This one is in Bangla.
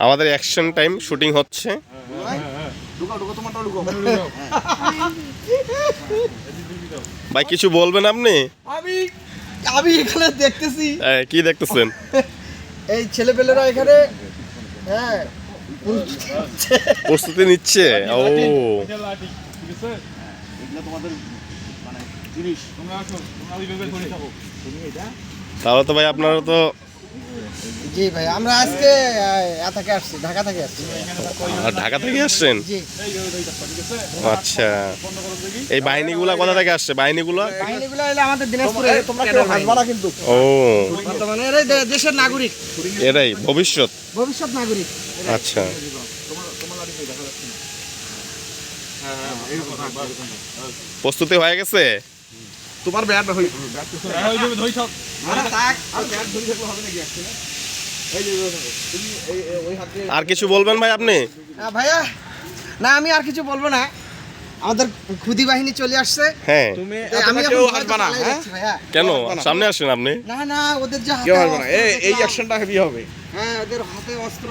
আমাদের অ্যাকশন টাইম শুটিং হচ্ছে। ভাই কিছু বলবেন আপনি? আমি এখানে দেখতেছি কি দেখতেছেন? এই ছেলেপেলেরা এখানে হ্যাঁ প্রস্তুতি নিচ্ছে। ও তাহলে তো ভাই আপনারা তো জি ভাই আমরা আজকে থেকে আসছি, ঢাকা থেকে আসছি। ঢাকা থেকে আসছেন? জি। আচ্ছা, এই বাহিনীগুলা কোথা থেকে আসছে? বাহিনীগুলা এলে আমাদের দিনাজপুরে। তোমরা কেউ হাসবা না কিন্তু। ও বর্তমানে এরাই দেশের নাগরিক, এরাই ভবিষ্যৎ নাগরিক। আচ্ছা, প্রস্তুতি হয়ে গেছে? তোমার ব্যাট হই আর কিছু বলবেন ভাই আপনি? ভাইয়া না, আমি আর কিছু বলবো না। আমাদের খুদি বাহিনী চলে আসছে। হ্যাঁ, তুমি আমি কেউ হাসবা না। হ্যাঁ ভাইয়া কেন সামনে আসেন আপনি? না ওদের যে কেউ হাসবা না, এই অ্যাকশনটা হেভি হবে। হ্যাঁ ওদের হাতে অস্ত্র।